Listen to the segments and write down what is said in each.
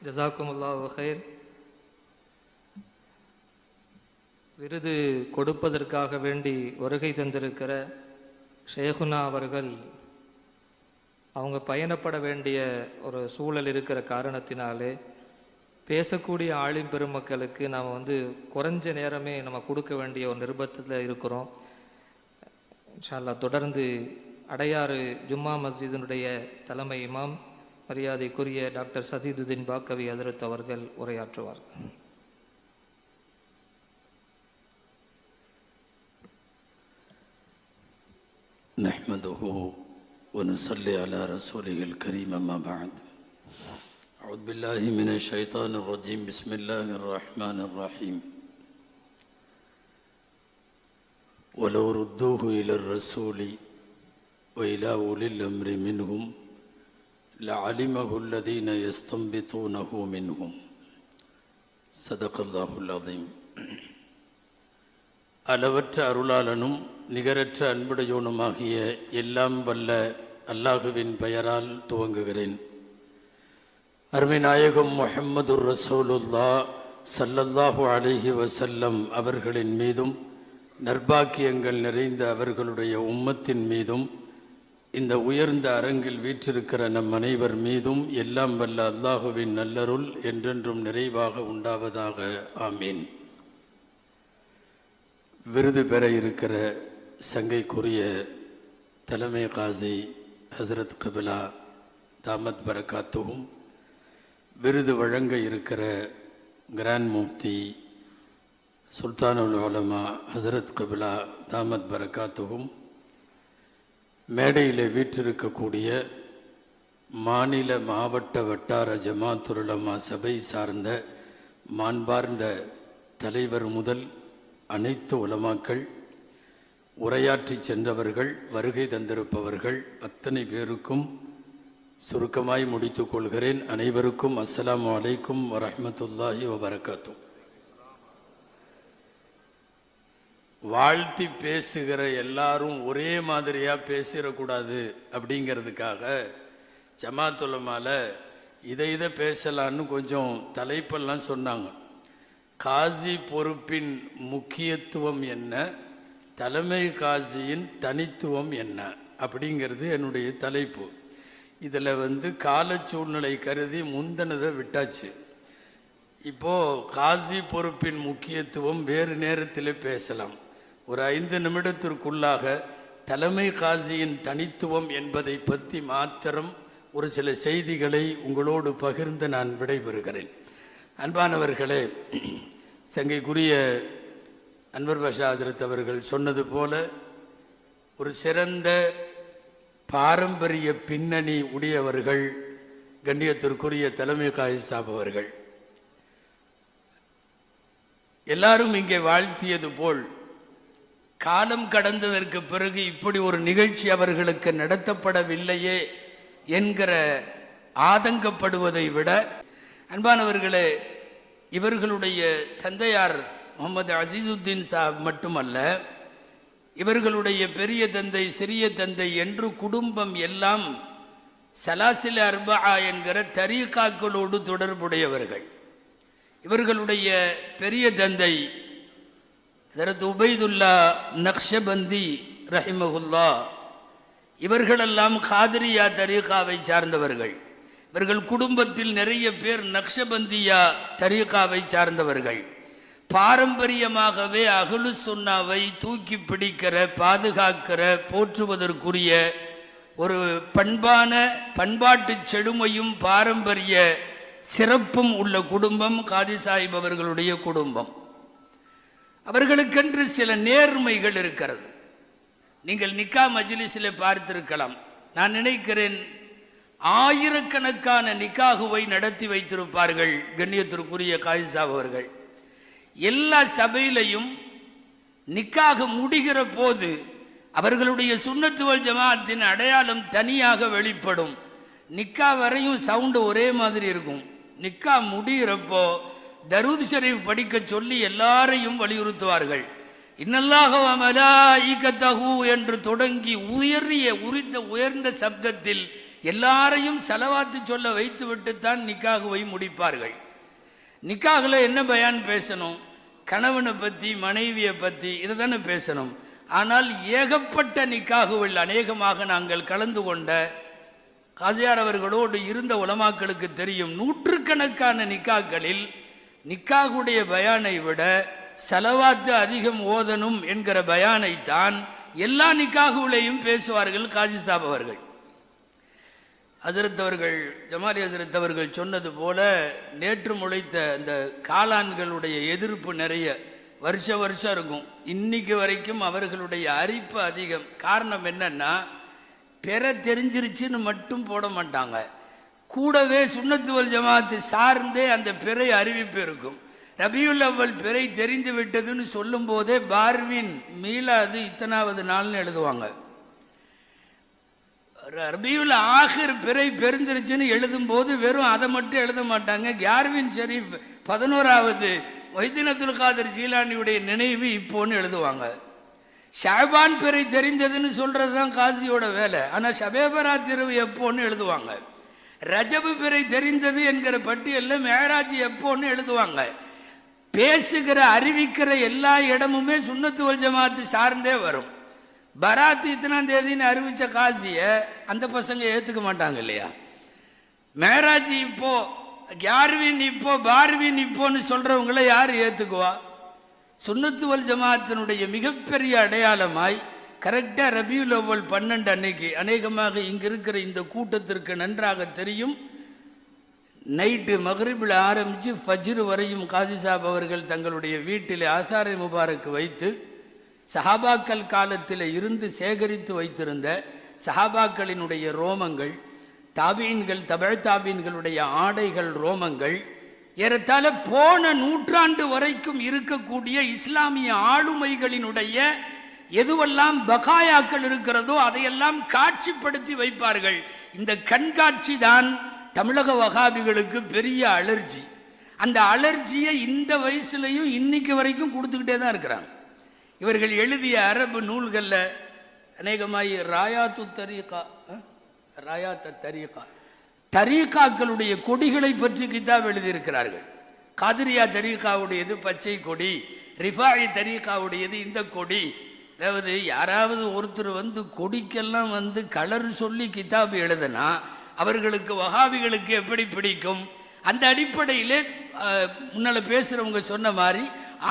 ஜஸாக்குமுல்லாஹு ஹைர். விருது கொடுப்பதற்காக வேண்டி வருகை தந்திருக்கிற ஷேகுனா அவர்கள் அவங்க பயணப்பட வேண்டிய ஒரு சூழல் இருக்கிற காரணத்தினாலே பேசக்கூடிய ஆலிம் பெருமக்களுக்கு நாம் குறைஞ்ச நேரமே நம்ம கொடுக்க வேண்டிய ஒரு நிர்பந்தத்தில் இருக்கிறோம். இன்ஷா அல்லாஹ் தொடர்ந்து அடையாறு ஜும்மா மஸ்ஜிதினுடைய தலைமை இமாம் மரியாதைக்குரிய டாக்டர் சதீதுதீன் பாக்கவி ஹஜ்ரத் அவர்கள் உரையாற்றுவார். نحمده ونصلي على رسوله الكريم أما بعد. أعوذ بالله من الشيطان الرجيم. بسم الله الرحمن الرحيم. ولو ردوه إلى الرسول وإلى أولي الأمر منهم لعلمه الذين يستنبطونه منهم. صدق الله العظيم. அளவற்ற அருளாளனும் நிகரற்ற அன்புடையோனுமாகிய எல்லாம் வல்ல அல்லாஹுவின் பெயரால் துவங்குகிறேன். அருமை நாயகம் முஹம்மதுர் ரசூலுல்லாஹ் ஸல்லல்லாஹு அலைஹி வஸல்லம் அவர்களின் மீதும் நற்பாக்கியங்கள் நிறைந்த அவர்களுடைய உம்மத்தின் மீதும் இந்த உயர்ந்த அரங்கில் வீற்றிருக்கிற நம் அனைவர் மீதும் எல்லாம் வல்ல அல்லாஹுவின் நல்லருள் என்றென்றும் நிறைவாக உண்டாவதாக. ஆமீன். விருது பெற இருக்கிற சங்கைக்குரிய தலைமை காசி ஹசரத் கபிலா தாமத் பரக்காத்துவும், விருது வழங்க இருக்கிற கிராண்ட் முஃப்தி சுல்தானுல் உலமா ஹசரத் கபிலா தாமத் பரக்காத்துவும், மேடையில் வீற்றிருக்கக்கூடிய மாநில மாவட்ட வட்டார ஜமாத்துல் உலமா சபை சார்ந்த மாண்பார்ந்த தலைவர் முதல் அனைத்து உலமாக்கள், உரையாற்றி சென்றவர்கள், வருகை தந்திருப்பவர்கள் அத்தனை பேருக்கும் சுருக்கமாய் முடித்துக் கொள்கிறேன். அனைவருக்கும் அஸ்ஸலாமு அலைக்கும் வரஹ்மத்துல்லாஹி வபரகாத்துஹ். வாழ்த்தி பேசுகிற எல்லாரும் ஒரே மாதிரியாக பேசிடக்கூடாது அப்படிங்கிறதுக்காக ஜமாத்துலமால இதை பேசலான்னு கொஞ்சம் தலைப்பெல்லாம் சொன்னாங்க. காசி பொறுப்பின் முக்கியத்துவம் என்ன, தலைமை காசியின் தனித்துவம் என்ன அப்படிங்கிறது என்னுடைய தலைப்பு. இதில் கால சூழ்நிலை கருதி முந்தினதை விட்டாச்சு. இப்போது காசி பொறுப்பின் முக்கியத்துவம் வேறு நேரத்தில் பேசலாம். ஒரு 5 நிமிடத்திற்குள்ளாக தலைமை காசியின் தனித்துவம் என்பதை பற்றி மாத்திரம் ஒரு சில செய்திகளை உங்களோடு பகிர்ந்து நான் விடைபெறுகிறேன். அன்பானவர்களே, சங்கைக்குரிய அன்வர் பாஷா ஹஜ்ரத் அவர்கள் சொன்னது போல ஒரு சிறந்த பாரம்பரிய பின்னணி உடையவர்கள் கண்ணியத்திற்குரிய தலைமை காசி சாப் அவர்கள். எல்லாரும் இங்கே வாழ்த்தியது போல் காலம் கடந்ததற்கு பிறகு இப்படி ஒரு நிகழ்ச்சி அவர்களுக்கு நடத்தப்படவில்லையே என்கிற ஆதங்கப்படுவதை விட, அன்பானவர்களே, இவர்களுடைய தந்தையார் முகமது அசீசுத்தீன் சாப் மட்டுமல்ல, இவர்களுடைய பெரிய தந்தை, சிறிய தந்தை என்று குடும்பம் எல்லாம் சலாசில் அர்பா என்கிற தரீகாக்களோடு தொடர்புடையவர்கள். இவர்களுடைய பெரிய தந்தை ஹஜ்ரத் உபைதுல்லா நக்ஷபந்தி ரஹிமஹுல்லா, இவர்களெல்லாம் காதிரியா தரீகாவை சார்ந்தவர்கள். இவர்கள் குடும்பத்தில் நிறைய பேர் நக்ஷபந்தியா தரீகாவை சார்ந்தவர்கள். பாரம்பரியமாகவே அஹ்லு சுன்னாவை தூக்கி பிடிக்கிற, பாதுகாக்கிற, போற்றுவதற்குரிய ஒரு பண்பாட்டு செழுமையும் பாரம்பரிய சிறப்பும் உள்ள குடும்பம் காதி சாஹிப் அவர்களுடைய குடும்பம். அவர்களுக்கென்று சில நேர்மைகள் இருக்கிறது. நீங்கள் நிக்கா மஜ்லிஸில் பார்த்திருக்கலாம். நான் நினைக்கிறேன் ஆயிரக்கணக்கான நிக்காகுவை நடத்தி வைத்திருப்பார்கள் கண்ணியத்திற்குரிய காசி சாஹிப் அவர்கள். எல்லா சபையிலையும் நிக்காக முடிகிற போது அவர்களுடைய சுன்னத்து வல் ஜமாஅத்தின் அடையாளம் தனியாக வெளிப்படும். நிக்கா வரையும் சவுண்டு ஒரே மாதிரி இருக்கும். நிக்கா முடிகிறப்போ தரூத் ஷரீஃப் படிக்க சொல்லி எல்லாரையும் வலியுறுத்துவார்கள். இன்னல்லாஹ வ மலாயிகத்தஹு என்று தொடங்கி உயர்ந்த சப்தத்தில் எல்லாரையும் சலவாத்து சொல்ல வைத்து விட்டுத்தான் நிக்காகுவை முடிப்பார்கள். நிக்காகில் என்ன பயான் பேசணும்? கணவனை பற்றி, மனைவியை பற்றி, இதை தானே பேசணும். ஆனால் ஏகப்பட்ட நிக்காகுவில் அநேகமாக நாங்கள் கலந்து கொண்ட காசியார் அவர்களோடு இருந்த உலமாக்களுக்கு தெரியும், நூற்றுக்கணக்கான நிக்காக்களில் நிக்காகுடைய பயானை விட சலவாத்து அதிகம் ஓதனும் என்கிற பயானை தான் எல்லா நிக்காகுலையும் பேசுவார்கள் காஜி சாப் அவர்கள். ஹசரத் அவர்கள், ஜமாலி ஹசரத் அவர்கள் சொன்னது போல நேற்று முளைத்த இந்த காளான்களுடைய எதிர்ப்பு நிறைய வருஷம் இருக்கும். இன்னைக்கு வரைக்கும் அவர்களுடைய அரிப்பு அதிகம். காரணம் என்னன்னா, பெற தெரிஞ்சிருச்சுன்னு மட்டும் போட மாட்டாங்க, கூடவே சுன்னத்து வல் ஜமாத்து சார்ந்தே அந்த பிறை அறிவிப்பு இருக்கும். ரபியுல் அவ்வல் பிறை தெரிந்து விட்டதுன்னு சொல்லும் போதே பார்வின் மீளாது இத்தனாவது நாள்னு எழுதுவாங்க. ரபியுல் ஆஹிர் பிறை பெருந்திருச்சுன்னு எழுதும் போது வெறும் அதை மட்டும் எழுத மாட்டாங்க. கியார்வின் ஷரீஃப் 11வது மொஹிதீன் அப்துல் காதர் ஜீலானியுடைய நினைவு இப்போன்னு எழுதுவாங்க. ஷாபான் பிறை தெரிந்ததுன்னு சொல்றது தான் காசியோட வேலை. ஆனால் ஷபேபராத் இரவு எப்போன்னு எழுதுவாங்க. ரஜபு பிறை தெரிந்தது என்கிற பட்டியலில் மேராஜ் எப்போன்னு எழுதுவாங்க. பேசுகிற அறிவிக்கிற எல்லா இடமுமே சுன்னத்து வல் ஜமாத்து சார்ந்தே வரும். பராத்து இத்தனாம் தேதின்னு அறிவிச்ச காசிய அந்த பசங்க ஏத்துக்க மாட்டாங்க இல்லையா? மேராஜ் இப்போ, கியார்வின் இப்போ, பார்வின் இப்போன்னு சொல்றவங்களை யார் ஏத்துக்குவா? சுன்னத்து வல் ஜமாத்தினுடைய மிகப்பெரிய அடையாளமாய் கரெக்டா ரபியுல் அவ்வல் 12 அன்னைக்கு, அநேகமாக இங்க இருக்கிற இந்த கூட்டத்திற்கு நன்றாக தெரியும், நைட்டு மக்ரிபில் ஆரம்பித்து ஃபஜ்ர் வரையும் காசி சாப் அவர்கள் தங்களுடைய வீட்டில் ஆசாரை முபாரக் வைத்து சஹாபாக்கள் காலத்தில் இருந்து சேகரித்து வைத்திருந்த சஹாபாக்களினுடைய ரோமங்கள், தாபீன்கள், தபழ் தாபீன்களுடைய ஆடைகள், ரோமங்கள், ஏறத்தாழ போன நூற்றாண்டு வரைக்கும் இருக்கக்கூடிய இஸ்லாமிய ஆளுமைகளினுடைய எதுவெல்லாம் பகாயாக்கள் இருக்கிறதோ அதையெல்லாம் காட்சிப்படுத்தி வைப்பார்கள். இந்த கண்காட்சி தான் தமிழக வகாபிகளுக்கு பெரிய அலர்ஜி. அந்த அலர்ஜியை இந்த வயசுலையும் இன்னைக்கு வரைக்கும் கொடுத்துக்கிட்டே தான் இருக்கிறாங்க. இவர்கள் எழுதிய அரபு நூல்களில் அநேகமாய் ராயாத்து தரீகா, ராயாத்த தரீகா, தரீகாக்களுடைய கொடிகளை பற்றி கிதாப் எழுதியிருக்கிறார்கள். காதிரியா தரீகாவுடையது பச்சை கொடி, ரிஃபாயி தரீகாவுடையது இந்த கொடி. அதாவது யாராவது ஒருத்தர் கொடிக்கெல்லாம் கலர் சொல்லி கிதாப் எழுதுனா அவர்களுக்கு வகாபிகளுக்கு எப்படி பிடிக்கும்? அந்த அடிப்படையிலே முன்னால பேசுறவங்க சொன்ன மாதிரி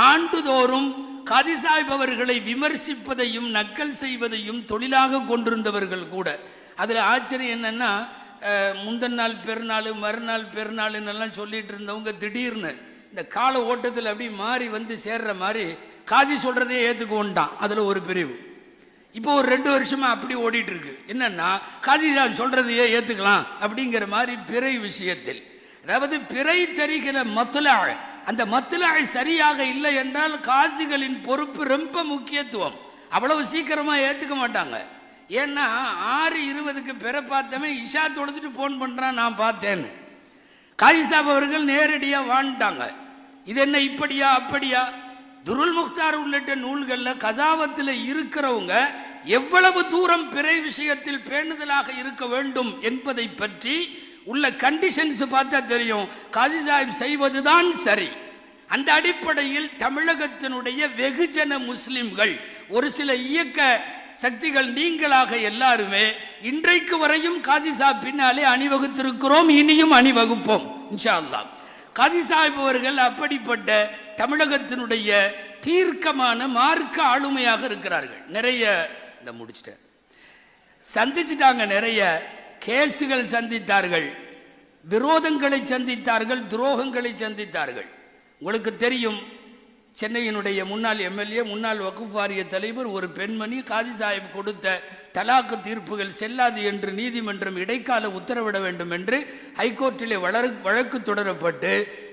ஆண்டுதோறும் காதி சாஹிப் அவர்களை விமர்சிப்பதையும் நக்கல் செய்வதையும் தொழிலாக கொண்டிருந்தவர்கள் கூட. அதில் ஆச்சரியம் என்னன்னா, முந்தன் நாள் பெருநாள், மறுநாள் பெருநாள்னு எல்லாம் சொல்லிட்டு இருந்தவங்க திடீர்னு இந்த கால ஓட்டத்தில் அப்படி மாறி சேர்ற மாதிரி காதி சொல்றதே ஏற்றுக்கொண்டான். அதில் ஒரு பிரிவு இப்போ ஒரு 2 வருஷமா அப்படி ஓடிட்டு இருக்கு. என்னன்னா, காதி சொல்றதையே ஏற்றுக்கலாம் அப்படிங்கிற மாதிரி பிறை விஷயத்தில், அதாவது பிறை தெரிகிற மத்லா, அந்த மத்லா சரியாக இல்லை என்றால் காசிகளின் பொறுப்பு ரொம்ப முக்கியத்துவம். அவ்வளவு சீக்கிரமா ஏற்றுக்க மாட்டாங்க. ஏன்னா 6:20க்கு பிற பார்த்தவன் இஷா தொழுதுட்டு போன் பண்றான், நான் பார்த்தேன்னு. காதி சாப் அவர்கள் நேரடியாக வாழ்ந்தாங்க. இது என்ன இப்படியா அப்படியா? துருல் முக்தார் உள்ளிட்ட நூல்களில் கதாவத்தில் இருக்கிறவங்க எவ்வளவு தூரம் பிறை விஷயத்தில் பேணுதலாக இருக்க வேண்டும் என்பதை பற்றி உள்ள கண்டிஷன்ஸ் பார்த்தா தெரியும். காதி சாஹிப் செய்வதுதான் சரி. அந்த அடிப்படையில் தமிழகத்தினுடைய வெகுஜன முஸ்லிம்கள், ஒரு சில இயக்க சக்திகள், நீங்களாக எல்லாருமே இன்றைக்கு வரையும் காதி சாஹிப் பின்னாலே அணிவகுத்திருக்கிறோம், இனியும் அணிவகுப்போம் இன்ஷா அல்லாஹ். காதி சாஹிப் அவர்கள் அப்படிப்பட்ட தமிழகத்தினுடைய தீர்க்கமான மார்க்க ஆளுமையாக இருக்கிறார்கள். நிறைய முடிச்சிட்டேன், சந்திச்சிட்டாங்க, நிறைய கேசுகள் சந்தித்தார்கள், விரோதங்களை சந்தித்தார்கள், துரோகங்களை சந்தித்தார்கள். உங்களுக்கு தெரியும், சென்னையினுடைய முன்னாள் எம்எல்ஏ, முன்னாள் வக்ஃப் வாரிய தலைவர் ஒரு பெண்மணி காதி சாஹிப் கொடுத்த தலாக்கு தீர்ப்புகள் செல்லாது என்று நீதிமன்றம் இடைக்கால உத்தரவிட வேண்டும் என்று ஹைகோர்ட்டிலே வழக்கு தொடரப்பட்டு,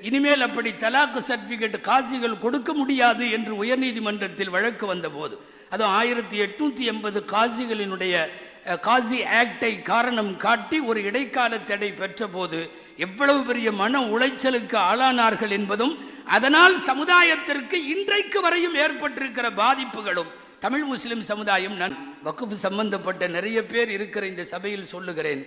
இனிமேல் அப்படி தலாக்கு சர்டிபிகேட் காசிகள் கொடுக்க முடியாது என்று உயர்நீதிமன்றத்தில் வழக்கு வந்த போது, அதுவும் 1880 காசிகளினுடைய காசி ஆக்டை காரணம் காட்டி ஒரு இடைக்கால தடை பெற்ற போது எவ்வளவு பெரிய மன உளைச்சலுக்கு ஆளானார்கள் என்பதும், அதனால் சமுதாயத்திற்கு இன்றைக்கு வரையும் ஏற்பட்டிருக்கிற பாதிப்புகளும் தமிழ் முஸ்லிம் சமுதாயம் வக்ஃப் சம்பந்தப்பட்ட நிறைய பேர் இருக்கிற இந்த சபையில் சொல்லுகிறேன்,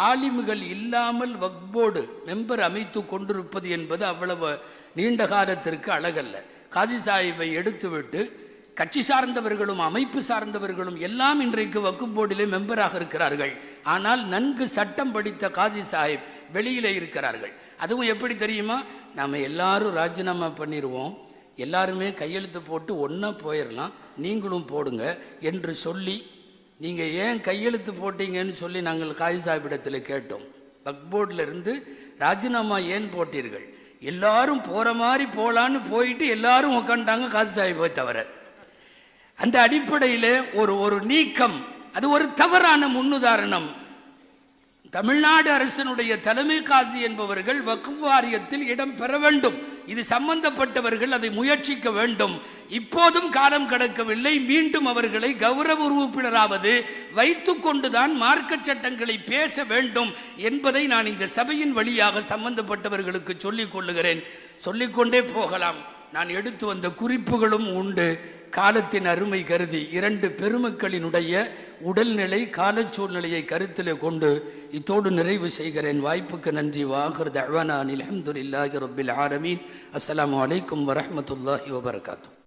ஆலிம்கள் இல்லாமல் வக்ஃப் போர்டு மெம்பர் அமைத்து கொண்டிருப்பது என்பது அவ்வளவு நீண்ட காலத்திற்கு அழகல்ல. காஜி சாஹிப்பை எடுத்துவிட்டு கட்சி சார்ந்தவர்களும் அமைப்பு சார்ந்தவர்களும் எல்லாம் இன்றைக்கு வக்ஃப் போர்டிலே மெம்பராக இருக்கிறார்கள். ஆனால் நன்கு சட்டம் படித்த காஜி சாஹிப் வெளியிலே இருக்கிறார்கள். அதுவும் எப்படி தெரியுமா? நாம் எல்லாரும் ராஜினாமா பண்ணிடுவோம், எல்லாருமே கையெழுத்து போட்டு ஒன்றா போயிடலாம், நீங்களும் போடுங்க என்று சொல்லி, நீங்கள் ஏன் கையெழுத்து போட்டீங்கன்னு சொல்லி நாங்கள் காஜி சாஹிப்பிடத்தில் கேட்டோம். வக்ஃப் போர்டில் இருந்து ராஜினாமா ஏன் போட்டீர்கள்? எல்லாரும் போகிற மாதிரி போகலான்னு போயிட்டு எல்லாரும் உட்காந்துட்டாங்க காஜி சாஹிப்பை தவிர. அந்த அடிப்படையில் ஒரு நீக்கம், அது ஒரு தவறான முன்னுதாரணம். தமிழ்நாடு அரசினுடைய தலைமை காசி என்பவர்கள் வக்ஃப் வாரியத்தில் இடம் பெற வேண்டும். இது சம்பந்தப்பட்டவர்கள் அதை முயற்சிக்க வேண்டும். இப்போதும் காலம் கடக்கவில்லை. மீண்டும் அவர்களை கௌரவ உறுப்பினராவது வைத்துக் கொண்டுதான் மார்க்க சட்டங்களை பேச வேண்டும் என்பதை நான் இந்த சபையின் வழியாக சம்பந்தப்பட்டவர்களுக்கு சொல்லிக் கொள்ளுகிறேன். சொல்லிக்கொண்டே போகலாம். நான் எடுத்து வந்த குறிப்புகளும் உண்டு. காலத்தின் அருமை கருதி இரண்டு பெருமக்களினுடைய உடல்நிலை கால சூழ்நிலையை கருத்தில் கொண்டு இத்தோடு நிறைவு செய்கிறேன். வாய்ப்புக்கு நன்றி. வாஹிர் தஅவானா அல்ஹம்துலில்லாஹி ரப்பில் ஆலமீன். அஸ்ஸலாமு அலைக்கும் வரஹ்மத்துல்லாஹி வபரகாத்துஹு.